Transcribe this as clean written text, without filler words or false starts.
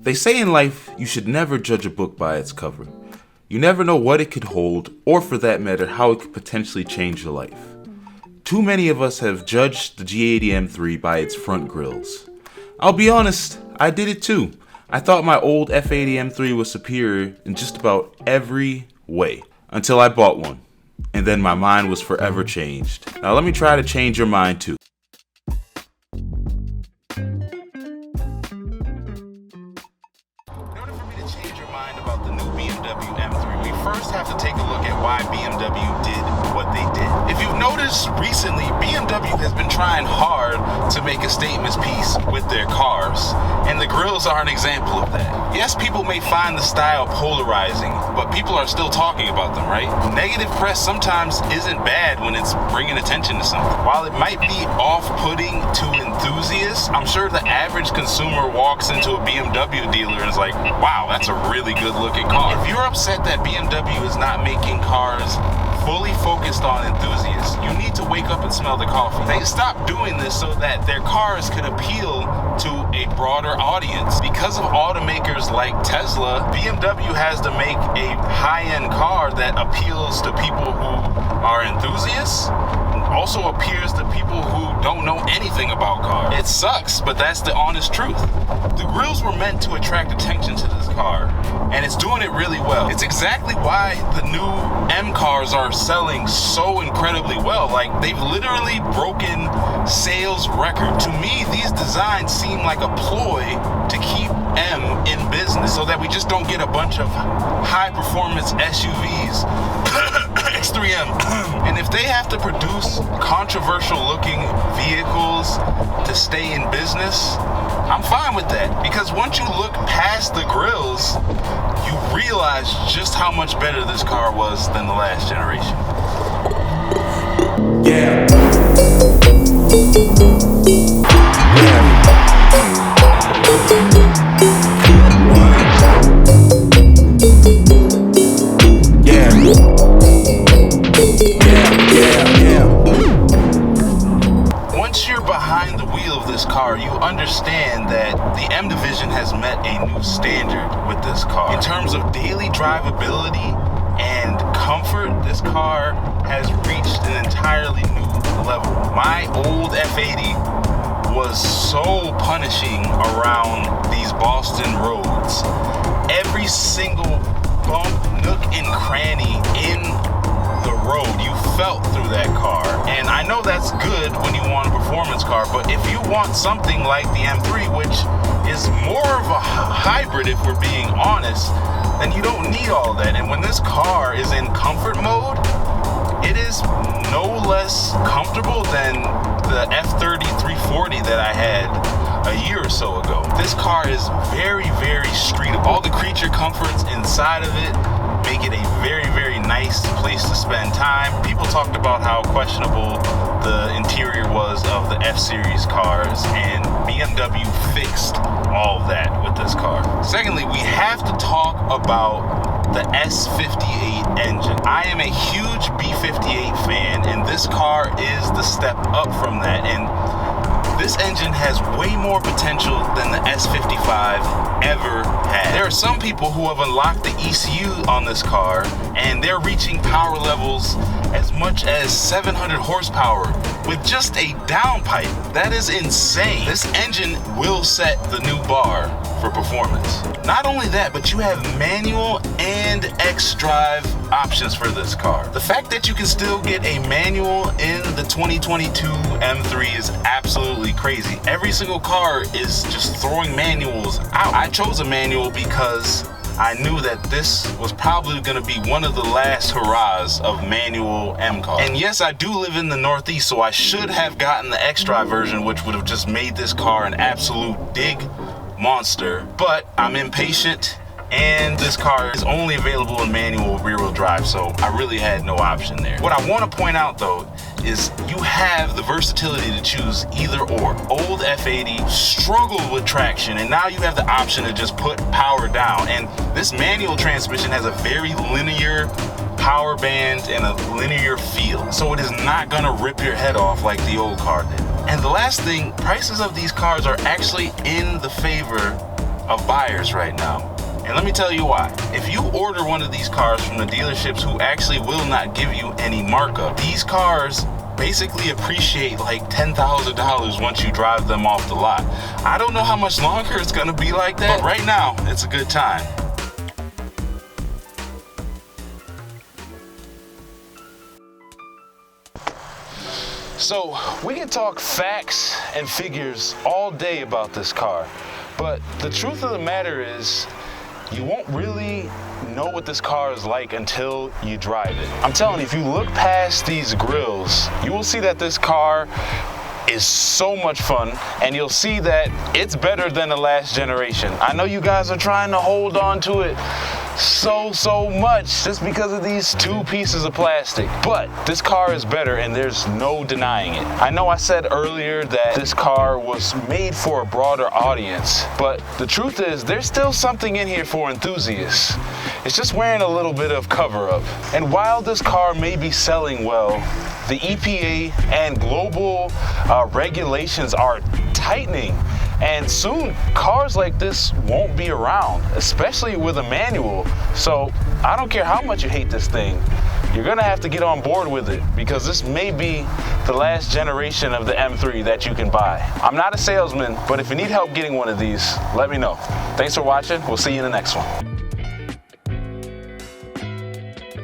They say in life you should never judge a book by its cover. You never know what it could hold, or for that matter, how it could potentially change your life. Too many of us have judged the G80 M3 by its front grills. I'll be honest, I did it too. I thought my old F80 M3 was superior in just about every way, until I bought one. And then my mind was forever changed. Now let me try to change your mind too. About the new BMW M3, we first have to take a look at why BMW did what they did. If you've noticed recently, BMW has been trying hard to make a statement piece with their cars, and the grills are an example of that. Yes, people may find the style polarizing, but people are still talking about them, right? Negative press sometimes isn't bad when it's bringing attention to something. While it might be off-putting to enthusiasts, I'm sure the average consumer walks into a BMW dealer and is like, wow, that's a really good looking car. If you're upset that BMW is not making cars fully focused on enthusiasts, you need to wake up and smell the coffee. They stopped doing this so that their cars could appeal to a broader audience. Because of automakers like Tesla, BMW has to make a high-end car that appeals to people who are enthusiasts, also appeals to people who don't know anything about cars. It sucks, but that's the honest truth. The grills were meant to attract attention to this car, and it's doing it really well. It's exactly why the new M cars are selling so incredibly well. Like, they've literally broken sales record. To me, these designs seem like a ploy to keep M in business so that we just don't get a bunch of high-performance SUVs. X3M. And if they have to produce controversial-looking vehicles to stay in business, I'm fine with that, because once you look past the grills, you realize just how much better this car was than the last generation. Yeah. Once you're behind the wheel of this car, you understand that the M division has met a new standard with this car. In terms of daily drivability and comfort, this car has reached an entirely new level. My old F80 was so punishing around these Boston roads. Every single bump, nook, and cranny in the road, you felt through that car. And I know that's good when you want a performance car, but if you want something like the M3, which is more of a hybrid if we're being honest, then you don't need all that. And when this car is in comfort mode, it is no less comfortable than the F30 340 that I had a year or so ago. This car is very, very streetable. All the creature comforts inside of it make it a very, very nice place to spend time. People talked about how questionable the interior was of the F-Series cars, and BMW fixed all of that with this car. Secondly, we have to talk about the S58 engine. I am a huge B58 fan, and this car is the step up from that. And this engine has way more potential than the S55 ever had. There are some people who have unlocked the ECU on this car, and they're reaching power levels as much as 700 horsepower with just a downpipe. That is insane. This engine will set the new bar for performance. Not only that, but you have manual and X-Drive options for this car. The fact that you can still get a manual in the 2022 M3 is absolutely crazy. Every single car is just throwing manuals out. I chose a manual because I knew that this was probably going to be one of the last hurrahs of manual M cars. And yes, I do live in the Northeast, so I should have gotten the X-Drive version, which would have just made this car an absolute dig monster. But I'm impatient, and this car is only available in manual rear-wheel drive, so I really had no option there. What I want to point out, though, is you have the versatility to choose either or. Old F80 struggled with traction, and now you have the option to just put power down. And this manual transmission has a very linear power band and a linear feel, so it is not gonna rip your head off like the old car did. And the last thing, prices of these cars are actually in the favor of buyers right now. And let me tell you why. If you order one of these cars from the dealerships who actually will not give you any markup, these cars basically appreciate like $10,000 once you drive them off the lot. I don't know how much longer it's gonna be like that, but right now, it's a good time. So, we can talk facts and figures all day about this car, but the truth of the matter is, you won't really know what this car is like until you drive it. I'm telling you, if you look past these grills, you will see that this car is so much fun, and you'll see that it's better than the last generation. I know you guys are trying to hold on to it so much just because of these two pieces of plastic, but this car is better and there's no denying it. I know I said earlier that this car was made for a broader audience, but the truth is there's still something in here for enthusiasts. It's just wearing a little bit of cover up. And while this car may be selling well, the EPA and global regulations are tightening, and soon cars like this won't be around, especially with a manual. So I don't care how much you hate this thing, you're gonna have to get on board with it, because this may be the last generation of the M3 that you can buy. I'm not a salesman, but if you need help getting one of these, let me know. Thanks for watching. We'll see you in the next one.